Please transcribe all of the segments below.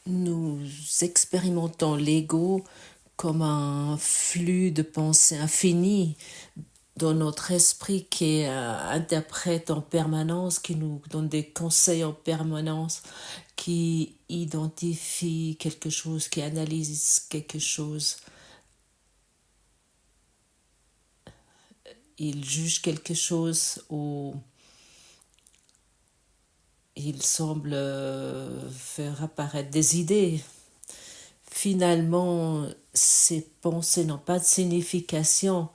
nous expérimentons l'ego comme un flux de pensée infini dans notre esprit qui interprète en permanence, qui nous donne des conseils en permanence, qui identifie quelque chose, qui analyse quelque chose. Il juge quelque chose ou il semble faire apparaître des idées. Finalement, ces pensées n'ont pas de signification,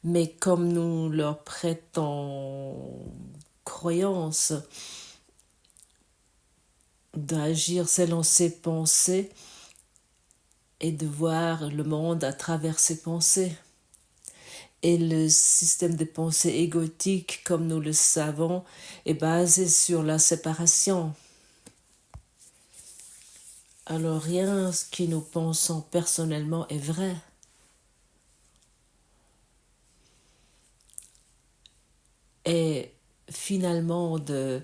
mais comme nous leur prêtons croyance d'agir selon ces pensées et de voir le monde à travers ces pensées. Et le système de pensée égotique, comme nous le savons, est basé sur la séparation. Alors rien ce que nous pensons personnellement est vrai. Et finalement de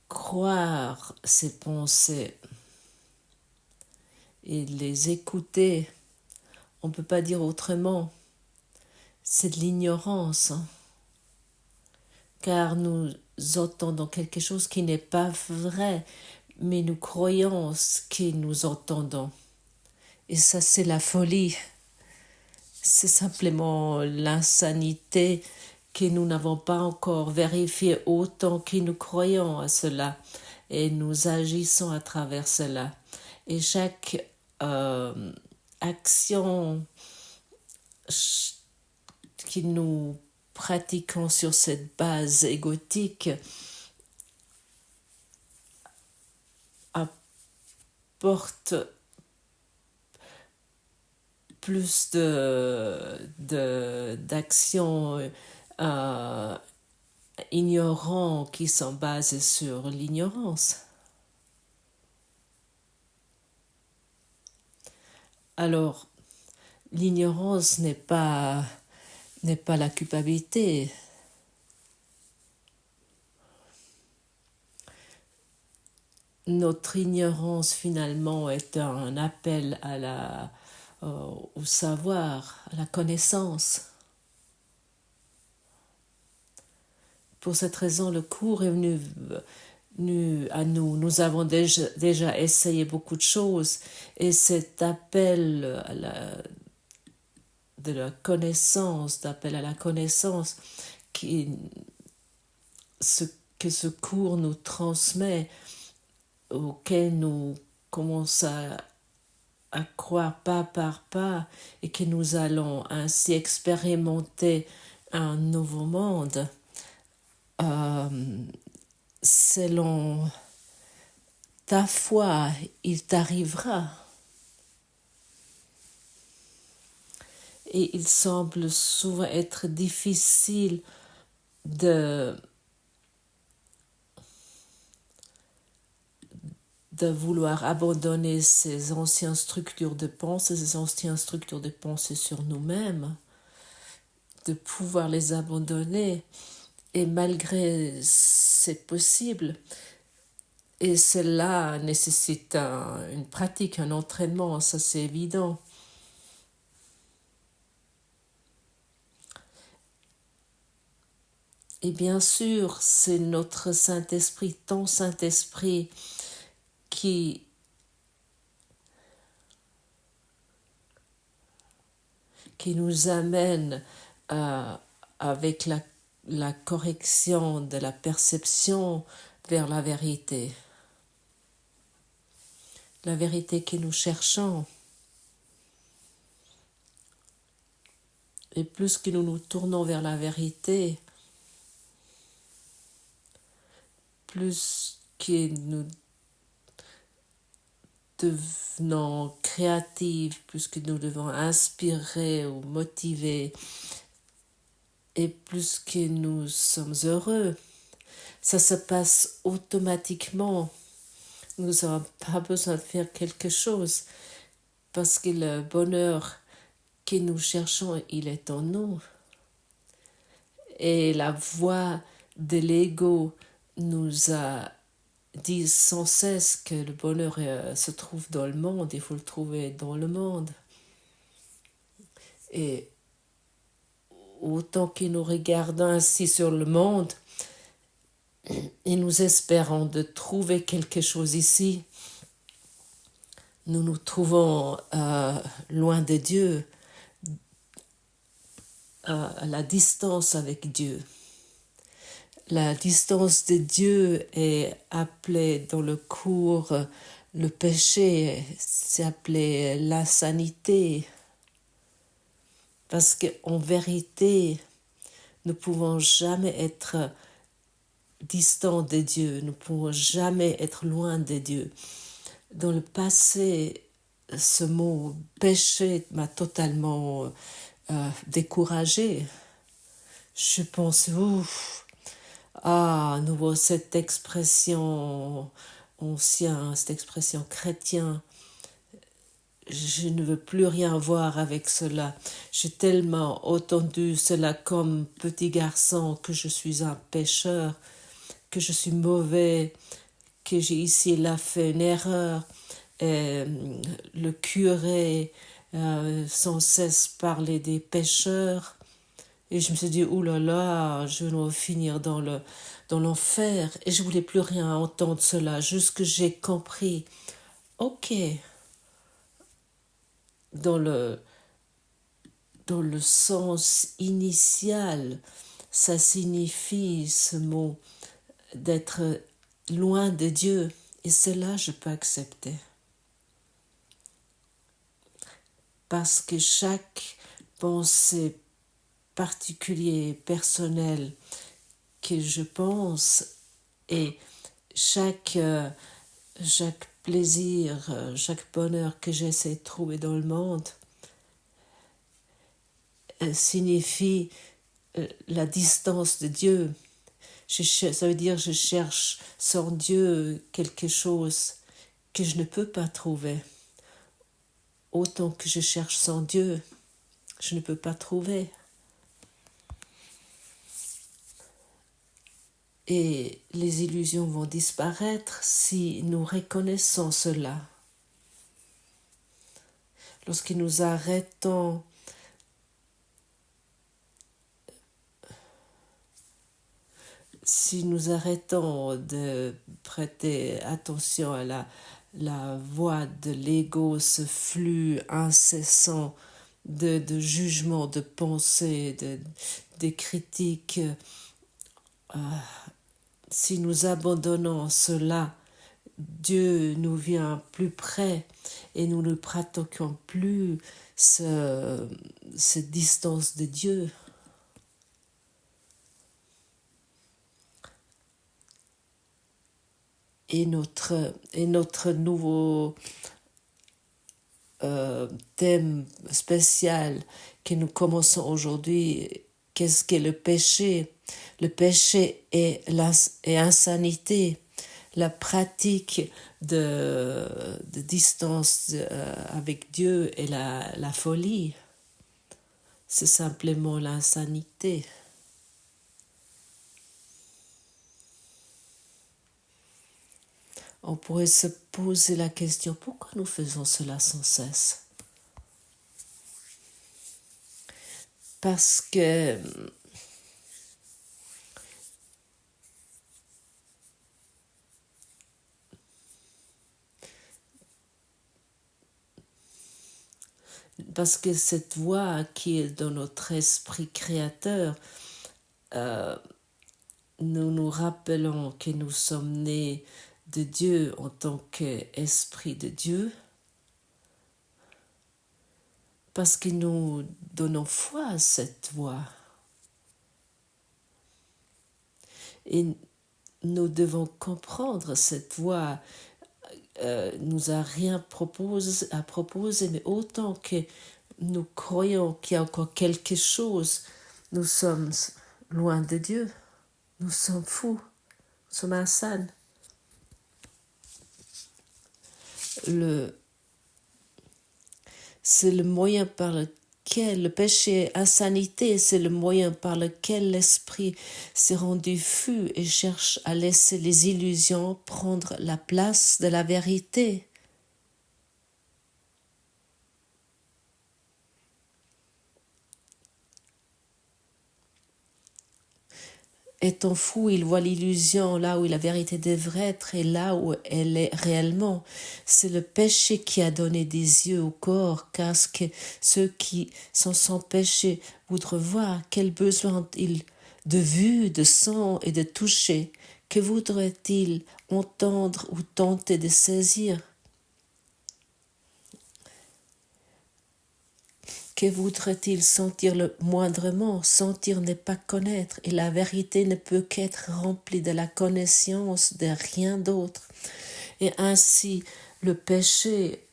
croire ces pensées et les écouter, on ne peut pas dire autrement, c'est de l'ignorance. Car nous entendons quelque chose qui n'est pas vrai, mais nous croyons ce que nous entendons. Et ça, c'est la folie. C'est simplement l'insanité que nous n'avons pas encore vérifié autant que nous croyons à cela. Et nous agissons à travers cela. Et chaque action que nous pratiquons sur cette base égotique apporte plus d'actions ignorants qui sont basées sur l'ignorance. Alors, l'ignorance n'est pas la culpabilité. Notre ignorance finalement est un appel au savoir, à la connaissance. Pour cette raison, le cours est venu à nous. Nous avons déjà essayé beaucoup de choses et cet appel de la connaissance, d'appel à la connaissance que ce cours nous transmet, auquel nous commençons à croire pas par pas et que nous allons ainsi expérimenter un nouveau monde selon ta foi, il t'arrivera. Et il semble souvent être difficile de vouloir abandonner ces anciennes structures de pensée, ces anciennes structures de pensée sur nous-mêmes, de pouvoir les abandonner. Et malgré c'est possible, et cela nécessite une pratique, un entraînement, ça c'est évident. Et bien sûr, c'est notre Saint-Esprit, ton Saint-Esprit, qui nous amène avec la correction de la perception vers la vérité. La vérité que nous cherchons. Et plus que nous nous tournons vers la vérité, plus que nous devenons créatifs, plus que nous devons inspirer ou motiver, et plus que nous sommes heureux. Ça se passe automatiquement. Nous n'avons pas besoin de faire quelque chose parce que le bonheur que nous cherchons, il est en nous. Et la voix de l'ego nous a disent sans cesse que le bonheur se trouve dans le monde, il faut le trouver dans le monde. Et autant que nous regardons ainsi sur le monde et nous espérons de trouver quelque chose ici, nous nous trouvons loin de Dieu, à la distance avec Dieu. La distance de Dieu est appelée dans le cours le péché, c'est appelé l'insanité. Parce qu'en vérité, nous ne pouvons jamais être distants de Dieu, nous ne pouvons jamais être loin de Dieu. Dans le passé, ce mot péché m'a totalement découragée. Je pense, à nouveau cette expression ancienne, cette expression chrétienne, je ne veux plus rien voir avec cela. J'ai tellement entendu cela comme petit garçon, que je suis un pécheur, que je suis mauvais, que j'ai ici et là fait une erreur. Et le curé sans cesse parlait des pécheurs. Et je me suis dit, oulala, je vais finir dans l'enfer. Et je voulais plus rien entendre cela, juste que j'ai compris. Ok, dans le sens initial, ça signifie ce mot d'être loin de Dieu. Et cela, je peux accepter. Parce que chaque pensée particulière, personnelle que je pense, et chaque plaisir, chaque bonheur que j'essaie de trouver dans le monde signifie la distance de Dieu. Ça veut dire que je cherche sans Dieu quelque chose que je ne peux pas trouver. Autant que je cherche sans Dieu, je ne peux pas trouver. Et les illusions vont disparaître si nous reconnaissons cela. Lorsque nous arrêtons de prêter attention à la voix de l'ego, ce flux incessant de jugements, de pensées, de critiques, si nous abandonnons cela, Dieu nous vient plus près et nous ne pratiquons plus cette distance de Dieu. Et notre nouveau thème spécial que nous commençons aujourd'hui, qu'est-ce qu'est le péché? Le péché est insanité, la pratique de distance avec Dieu est la folie. C'est simplement l'insanité. On pourrait se poser la question, pourquoi nous faisons cela sans cesse? Parce que cette voix qui est dans notre esprit créateur, nous nous rappelons que nous sommes nés de Dieu en tant qu'esprit de Dieu, parce que nous donnons foi à cette voix. Et nous devons comprendre cette voix nous a rien à proposer, mais autant que nous croyons qu'il y a encore quelque chose, nous sommes loin de Dieu. Nous sommes fous, nous sommes insanes. C'est le moyen par lequel le péché insanité, c'est le moyen par lequel l'esprit s'est rendu fou et cherche à laisser les illusions prendre la place de la vérité. Étant fou, il voit l'illusion là où la vérité devrait être et là où elle est réellement. C'est le péché qui a donné des yeux au corps, car ceux qui sont sans péché voudraient voir. Quel besoin ont-ils de vue, de son et de toucher? Que voudraient-ils entendre ou tenter de saisir? Que voudrait-il sentir le moindrement? Sentir n'est pas connaître, et la vérité ne peut qu'être remplie de la connaissance de rien d'autre. Et ainsi, le péché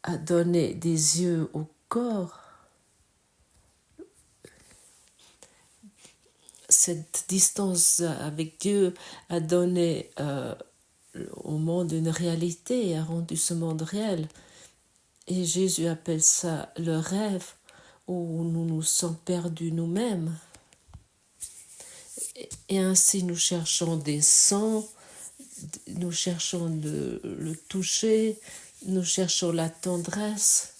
a donné des yeux au corps. Cette distance avec Dieu a donné au monde une réalité, a rendu ce monde réel. Et Jésus appelle ça le rêve où nous nous sommes perdus nous-mêmes. Et ainsi nous cherchons des sons, nous cherchons le toucher, nous cherchons la tendresse,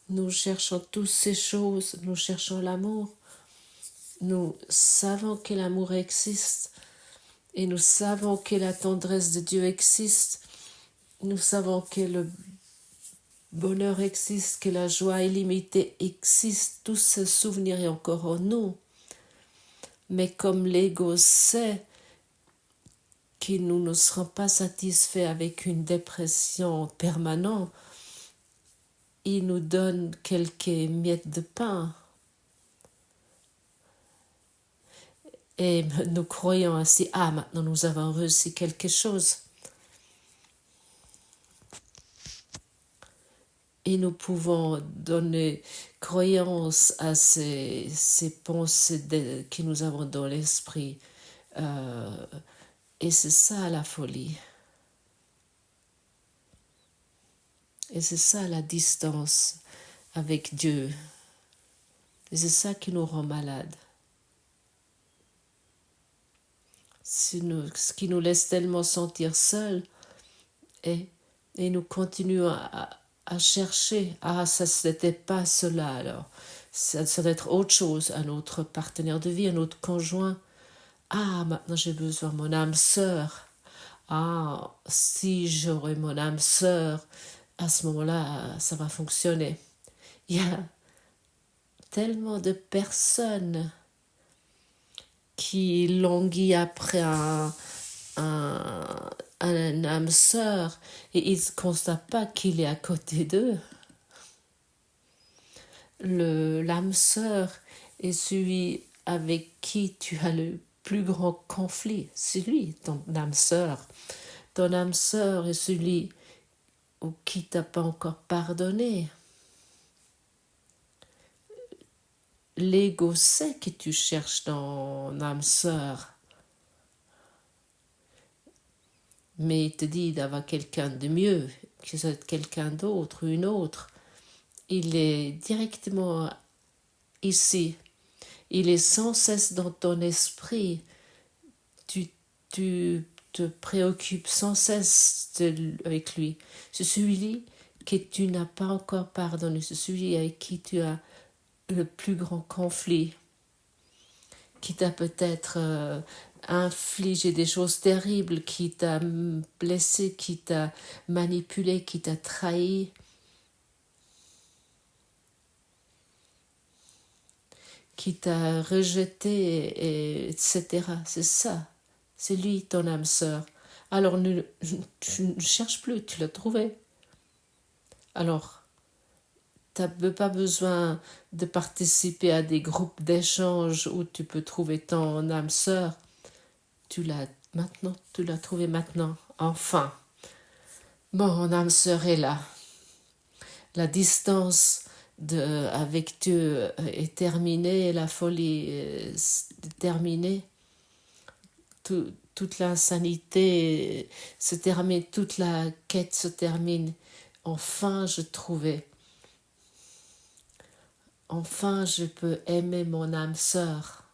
nous cherchons toutes ces choses, nous cherchons l'amour. Nous savons que l'amour existe et nous savons que la tendresse de Dieu existe. Nous savons que le bonheur existe, que la joie illimitée existe. Tous ces souvenirs sont encore en nous. Mais comme l'ego sait que nous ne serons pas satisfaits avec une dépression permanente, il nous donne quelques miettes de pain. Et nous croyons ainsi, maintenant nous avons réussi quelque chose. Et nous pouvons donner croyance à ces pensées que nous avons dans l'esprit. Et c'est ça la folie. Et c'est ça la distance avec Dieu. Et c'est ça qui nous rend malades. Ce qui nous laisse tellement sentir seuls et nous continuons à chercher. Ça n'était pas cela alors. Ça doit être autre chose, un autre partenaire de vie, un autre conjoint. Maintenant j'ai besoin de mon âme sœur. Si j'aurais mon âme sœur, à ce moment-là, ça va fonctionner. Il y a tellement de personnes qui languissent après un âme sœur et ils ne constatent pas qu'il est à côté d'eux. L'âme sœur est celui avec qui tu as le plus grand conflit. C'est lui, ton âme sœur. Ton âme sœur est celui qui t'a pas encore pardonné. L'ego sait que tu cherches ton âme sœur. Mais il te dit d'avoir quelqu'un de mieux, que c'est quelqu'un d'autre, une autre. Il est directement ici. Il est sans cesse dans ton esprit. Tu te préoccupes sans cesse avec lui. C'est celui que tu n'as pas encore pardonné. C'est celui avec qui tu as le plus grand conflit, qui t'a peut-être infligé des choses terribles, qui t'a blessé, qui t'a manipulé, qui t'a trahi. Qui t'a rejeté, etc. C'est ça. C'est lui, ton âme sœur. Alors, tu ne cherches plus, tu l'as trouvé. Alors, tu n'as pas besoin de participer à des groupes d'échange où tu peux trouver ton âme sœur. Tu l'as trouvé maintenant, enfin. Mon âme sœur est là. La distance avec Dieu est terminée, la folie est terminée, toute l'insanité se termine, toute la quête se termine. Enfin, je trouvais. Enfin, je peux aimer mon âme sœur.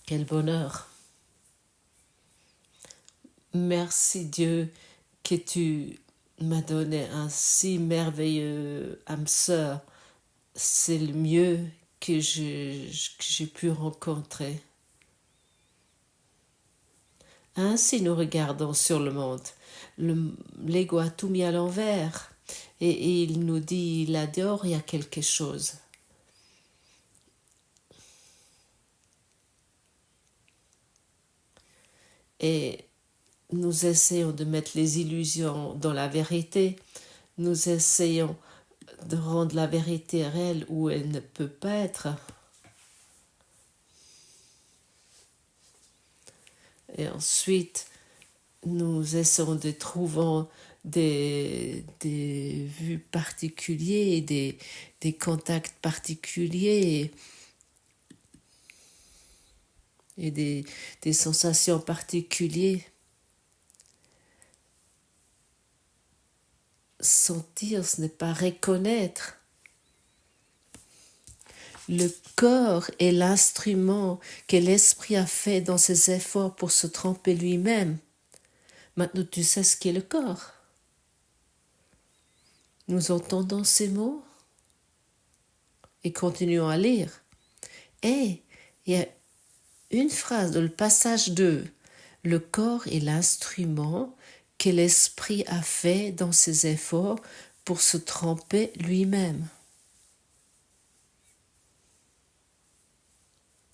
Quel bonheur. Merci Dieu que tu m'as donné un si merveilleux âme sœur. C'est le mieux que j'ai pu rencontrer. Ainsi nous regardons sur le monde. L'ego a tout mis à l'envers. Et il nous dit, là dehors, il y a quelque chose. Et nous essayons de mettre les illusions dans la vérité. Nous essayons de rendre la vérité réelle où elle ne peut pas être. Et ensuite, nous essayons de trouver des vues particulières, des contacts particuliers et des sensations particulières. Sentir, ce n'est pas reconnaître. Le corps est l'instrument que l'esprit a fait dans ses efforts pour se tromper lui-même. Maintenant, tu sais ce qu'est le corps. Nous entendons ces mots et continuons à lire. Et il y a une phrase dans le passage 2. Le corps est l'instrument que l'esprit a fait dans ses efforts pour se tromper lui-même.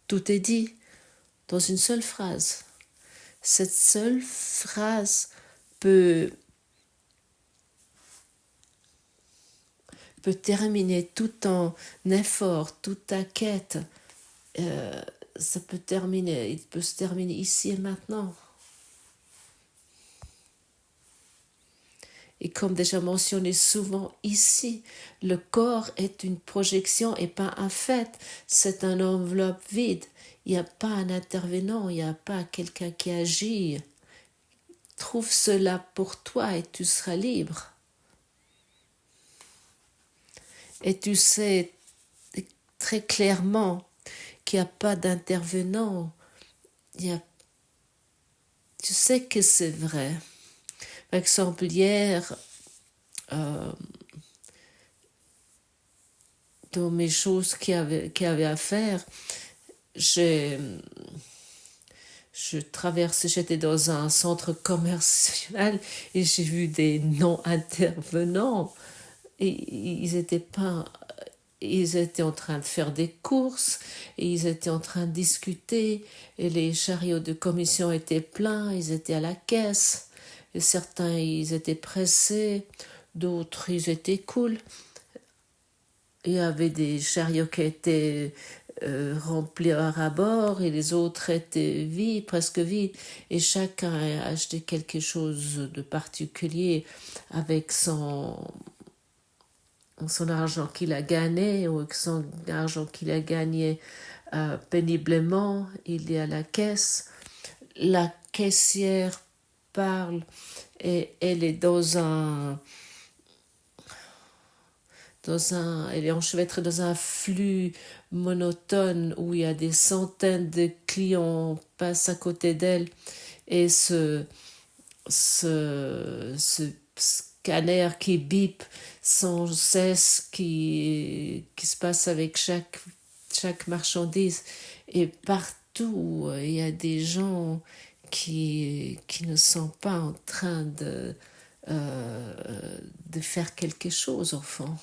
Tout est dit dans une seule phrase. Cette seule phrase peut terminer tout ton effort, toute ta quête. Ça peut terminer, il peut se terminer ici et maintenant. Et comme déjà mentionné souvent ici, le corps est une projection et pas un fait. C'est une enveloppe vide. Il n'y a pas un intervenant, il n'y a pas quelqu'un qui agit. Trouve cela pour toi et tu seras libre. Et tu sais très clairement qu'il n'y a pas d'intervenant. Tu sais que c'est vrai. Par exemple, hier, dans mes choses qu'il y avait à faire, je traversais, j'étais dans un centre commercial et j'ai vu des non-intervenants. Et ils étaient en train de faire des courses, et ils étaient en train de discuter, et les chariots de commission étaient pleins, ils étaient à la caisse, et certains ils étaient pressés, d'autres ils étaient cool. Il y avait des chariots qui étaient remplis à bord et les autres étaient vides, presque vides, et chacun a acheté quelque chose de particulier avec son argent qu'il a gagné ou avec son argent qu'il a gagné péniblement. Il est à la caisse. La caissière parle et elle est elle est enchevêtrée dans un flux monotone où il y a des centaines de clients passent à côté d'elle et ce scanner qui bip sans cesse qui se passe avec chaque marchandise, et partout il y a des gens qui ne sont pas en train de faire quelque chose au fond.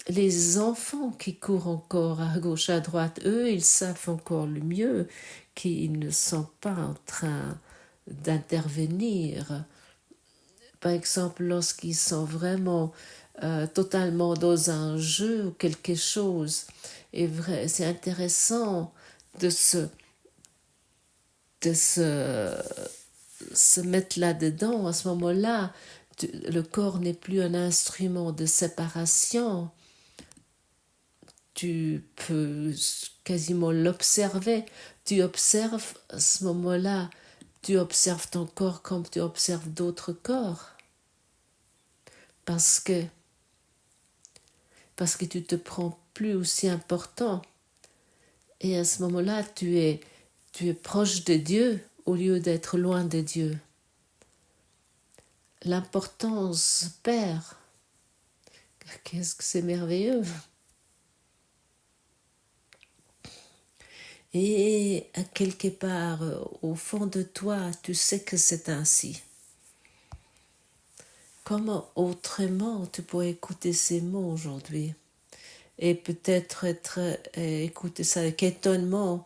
Les enfants qui courent encore à gauche, à droite, eux, ils savent encore le mieux qu'ils ne sont pas en train d'intervenir. Par exemple, lorsqu'ils sont vraiment totalement dans un jeu ou quelque chose, et c'est intéressant de se mettre là-dedans. À ce moment-là, le corps n'est plus un instrument de séparation. Tu peut quasiment l'observer. Tu observes à ce moment-là, tu observes ton corps comme tu observes d'autres corps. Parce que tu te prends plus aussi important. Et à ce moment-là, tu es proche de Dieu au lieu d'être loin de Dieu. L'importance perd. Qu'est-ce que c'est merveilleux! Et à quelque part, au fond de toi, tu sais que c'est ainsi. Comment autrement tu pourrais écouter ces mots aujourd'hui? Et peut-être écouter ça avec étonnement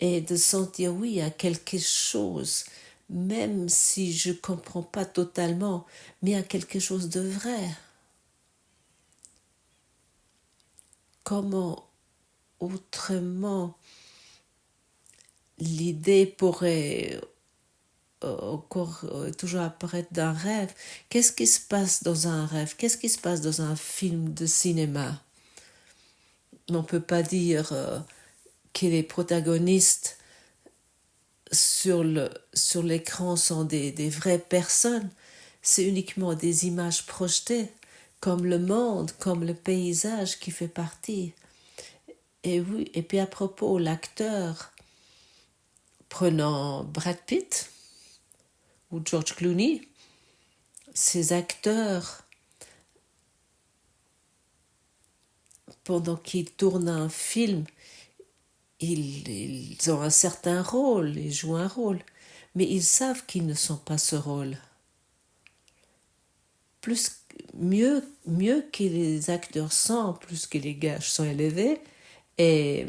et de sentir oui, il y a quelque chose, même si je ne comprends pas totalement, mais il y a quelque chose de vrai. Comment autrement l'idée pourrait encore toujours apparaître d'un rêve? Qu'est-ce qui se passe dans un rêve? Qu'est-ce qui se passe dans un film de cinéma? On ne peut pas dire que les protagonistes sur l'écran sont des vraies personnes. C'est uniquement des images projetées, comme le monde, comme le paysage qui fait partie. Et oui, et puis à propos, l'acteur, prenant Brad Pitt ou George Clooney, ces acteurs, pendant qu'ils tournent un film, ils ont un certain rôle, ils jouent un rôle, mais ils savent qu'ils ne sont pas ce rôle. Mieux que les acteurs sont, plus que les gages sont élevés, et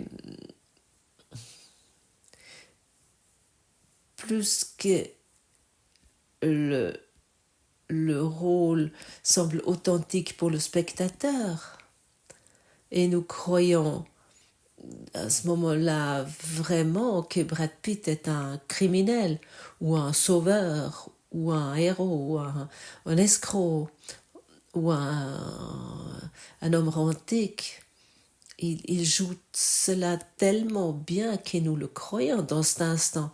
plus que le rôle semble authentique pour le spectateur. Et nous croyons à ce moment-là vraiment que Brad Pitt est un criminel ou un sauveur ou un héros ou un escroc ou un homme romantique. Il joue cela tellement bien que nous le croyons dans cet instant.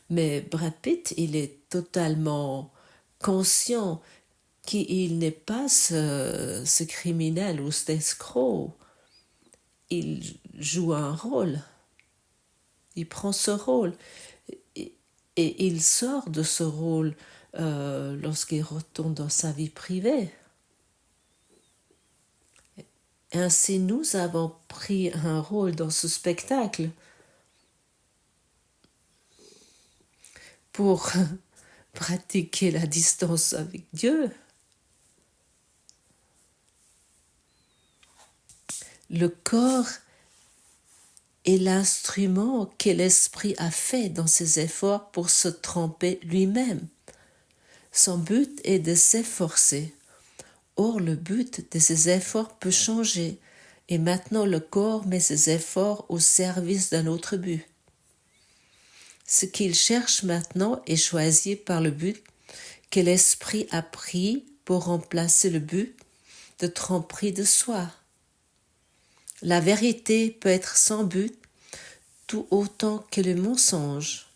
Mais Brad Pitt, il est totalement conscient qu'il n'est pas ce criminel ou cet escroc. Il joue un rôle. Il prend ce rôle. Et il sort de ce rôle lorsqu'il retourne dans sa vie privée. Ainsi, nous avons pris un rôle dans ce spectacle pour pratiquer la distance avec Dieu. Le corps est l'instrument que l'esprit a fait dans ses efforts pour se tromper lui-même. Son but est de s'efforcer. Or, le but de ses efforts peut changer, et maintenant le corps met ses efforts au service d'un autre but. Ce qu'il cherche maintenant est choisi par le but que l'esprit a pris pour remplacer le but de tromperie de soi. La vérité peut être sans but tout autant que le mensonge.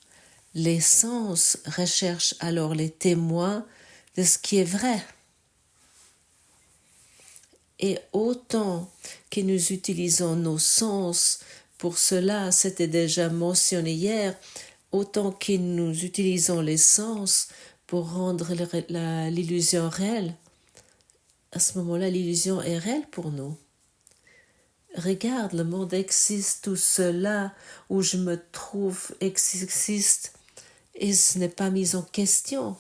Les sens recherchent alors les témoins de ce qui est vrai. Et autant que nous utilisons nos sens pour cela, c'était déjà mentionné hier, autant que nous utilisons les sens pour rendre l'illusion réelle, à ce moment-là, l'illusion est réelle pour nous. Regarde, le monde existe, tout cela où je me trouve existe et ce n'est pas mis en question.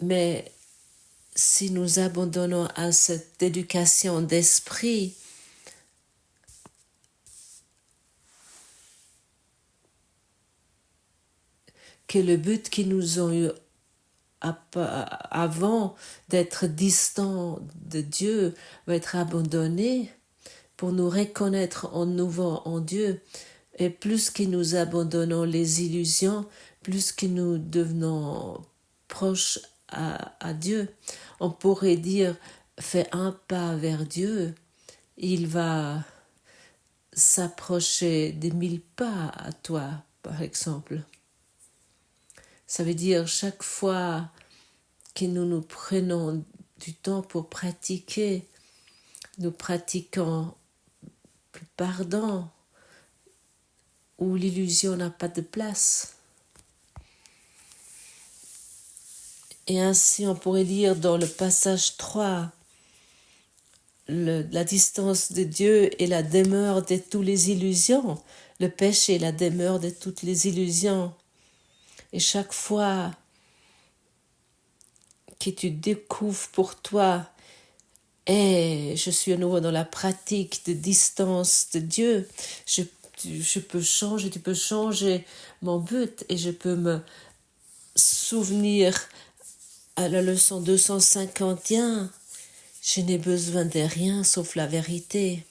Mais si nous abandonnons à cette éducation d'esprit, que le but qu'ils nous ont eu avant d'être distants de Dieu va être abandonné pour nous reconnaître en nouveau en Dieu. Et plus que nous abandonnons les illusions, plus que nous devenons proches à Dieu. On pourrait dire, fais un pas vers Dieu il va s'approcher des 1000 pas à toi, par exemple. Ça veut dire chaque fois que nous prenons du temps pour pratiquer, nous pratiquons plus pardon, où l'illusion n'a pas de place. Et ainsi, on pourrait dire dans le passage 3, la distance de Dieu est la demeure de toutes les illusions. Le péché est la demeure de toutes les illusions. Et chaque fois que tu découvres pour toi, je suis à nouveau dans la pratique de distance de Dieu, je peux changer, tu peux changer mon but et je peux me souvenir à la leçon 251. Je n'ai besoin de rien sauf la vérité.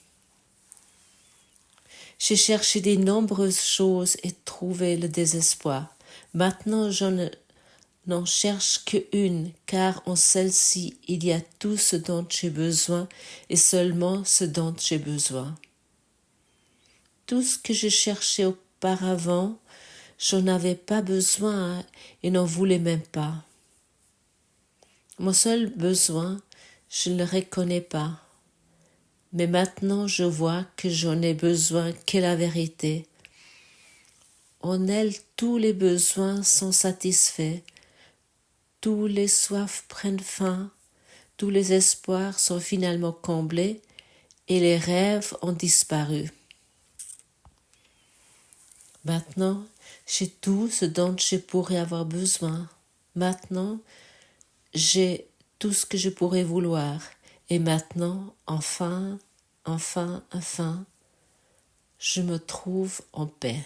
J'ai cherché de nombreuses choses et trouvé le désespoir. Maintenant, je n'en cherche qu'une, car en celle-ci, il y a tout ce dont j'ai besoin et seulement ce dont j'ai besoin. Tout ce que je cherchais auparavant, je n'en avais pas besoin et n'en voulais même pas. Mon seul besoin, je ne le reconnais pas. Mais maintenant je vois que j'en ai besoin que la vérité. En elle, tous les besoins sont satisfaits, tous les soifs prennent fin, tous les espoirs sont finalement comblés et les rêves ont disparu. Maintenant, j'ai tout ce dont je pourrais avoir besoin. Maintenant, j'ai tout ce que je pourrais vouloir. Et maintenant, enfin, je me trouve en paix.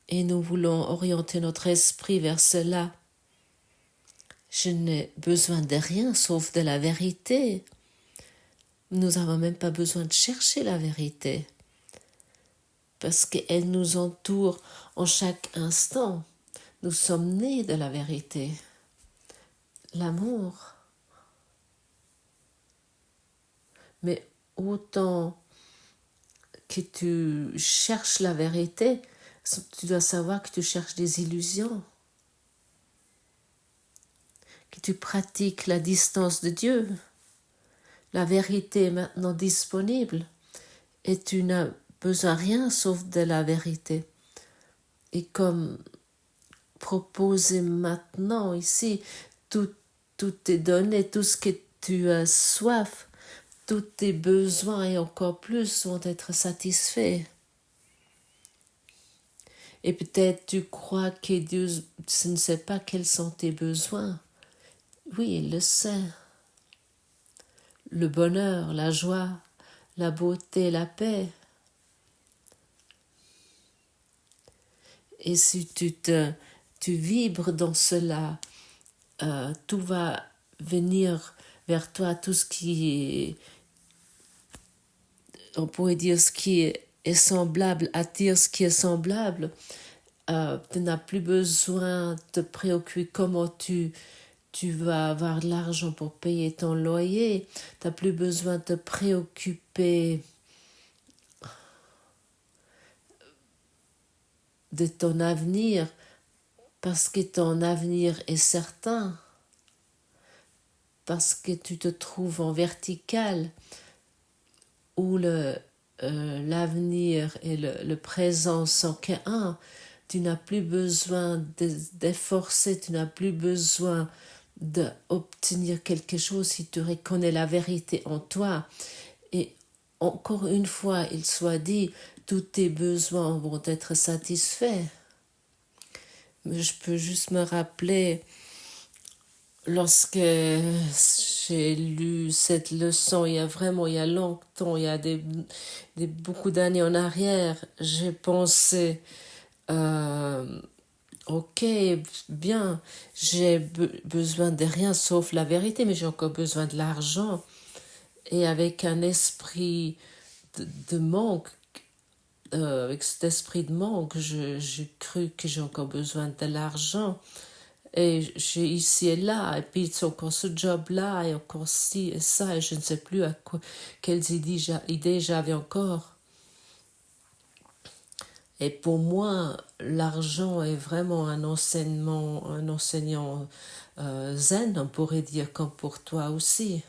Et nous voulons orienter notre esprit vers cela. Je n'ai besoin de rien sauf de la vérité. Nous n'avons même pas besoin de chercher la vérité, parce qu'elle nous entoure en chaque instant. Nous sommes nés de la vérité. L'amour. Mais autant que tu cherches la vérité, tu dois savoir que tu cherches des illusions, que tu pratiques la distance de Dieu. La vérité est maintenant disponible et tu n'as besoin de rien sauf de la vérité. Et comme proposé maintenant ici, tout est donné, tout ce que tu as soif, tous tes besoins et encore plus vont être satisfaits. Et peut-être tu crois que Dieu ne sait pas quels sont tes besoins. Oui, il le sait. Le bonheur, la joie, la beauté, la paix. Et si tu vibres dans cela, tout va venir vers toi, tout ce qui est, on pourrait dire ce qui est semblable, attire ce qui est semblable. Tu n'as plus besoin de te préoccuper comment tu vas avoir de l'argent pour payer ton loyer. Tu n'as plus besoin de te préoccuper de ton avenir, parce que ton avenir est certain, parce que tu te trouves en vertical, où l'avenir et le présent sont qu'un. Tu n'as plus besoin d'efforcer, tu n'as plus besoin d'obtenir quelque chose si tu reconnais la vérité en toi. Et encore une fois, il soit dit, tous tes besoins vont être satisfaits. Mais je peux juste me rappeler, lorsque j'ai lu cette leçon, il y a longtemps, il y a beaucoup d'années en arrière, j'ai pensé, ok, bien, j'ai besoin de rien sauf la vérité, mais j'ai encore besoin de l'argent. Et avec un esprit de manque, avec cet esprit de manque, j'ai cru que j'ai encore besoin de l'argent. et j'ai ici et là, et puis c'est encore ce job-là, et encore ci et ça, et je ne sais plus quelles idées j'avais encore. Et pour moi, l'argent est vraiment un enseignant zen, on pourrait dire, comme pour toi aussi.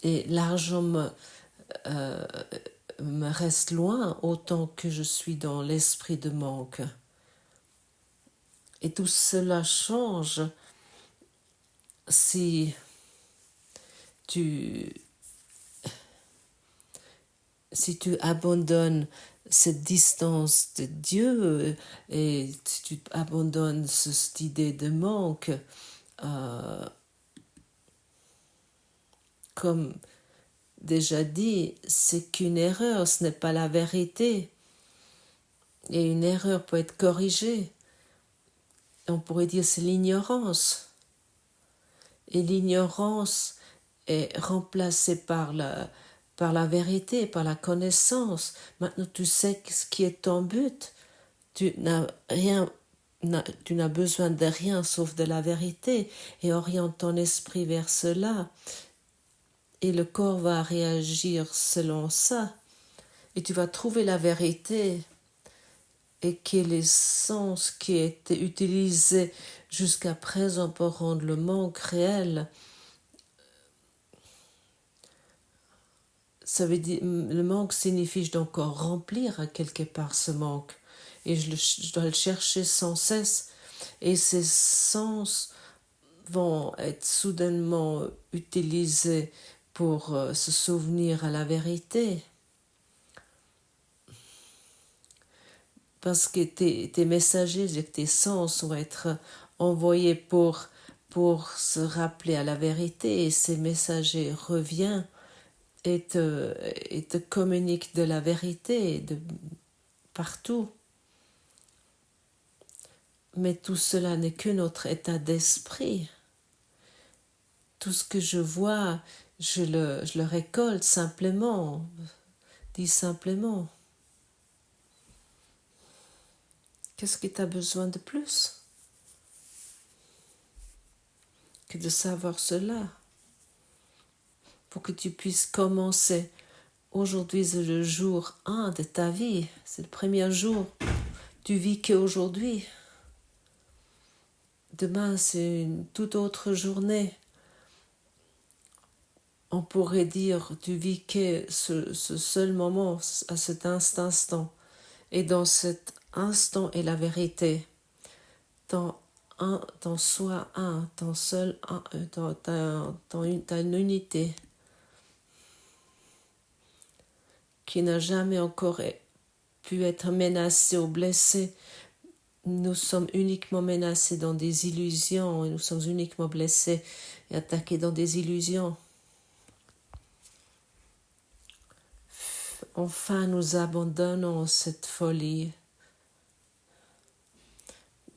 Et l'argent me reste loin autant que je suis dans l'esprit de manque. Et tout cela change si tu abandonnes cette distance de Dieu et si tu abandonnes cette idée de manque, comme déjà dit, c'est qu'une erreur, ce n'est pas la vérité. Et une erreur peut être corrigée. On pourrait dire c'est l'ignorance. Et l'ignorance est remplacée par la vérité, par la connaissance. Maintenant, tu sais ce qui est ton but. Tu n'as besoin de rien sauf de la vérité et oriente ton esprit vers cela. Et le corps va réagir selon ça. Et tu vas trouver la vérité et que les sens qui étaient utilisés jusqu'à présent pour rendre le manque réel, ça veut dire, le manque signifie je dois encore remplir à quelque part ce manque et je dois le chercher sans cesse et ces sens vont être soudainement utilisés pour se souvenir à la vérité. Parce que tes messagers, tes sens vont être envoyés pour se rappeler à la vérité et ces messagers reviennent et te communiquent de la vérité de partout. Mais tout cela n'est que notre état d'esprit. Tout ce que je vois, je le récolte simplement, dis simplement. Qu'est-ce que tu as besoin de plus que de savoir cela pour que tu puisses commencer. Aujourd'hui, c'est le jour 1 de ta vie. C'est le premier jour. Tu vis qu'aujourd'hui. Demain, c'est une toute autre journée. On pourrait dire, tu vis que ce seul moment, à cet instant. Et dans cet instant est la vérité. Dans soi un, ton seul un, ta unité qui n'a jamais encore pu être menacée ou blessée. Nous sommes uniquement menacés dans des illusions et nous sommes uniquement blessés et attaqués dans des illusions. Enfin, nous abandonnons cette folie.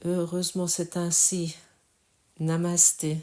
Heureusement, c'est ainsi. Namasté.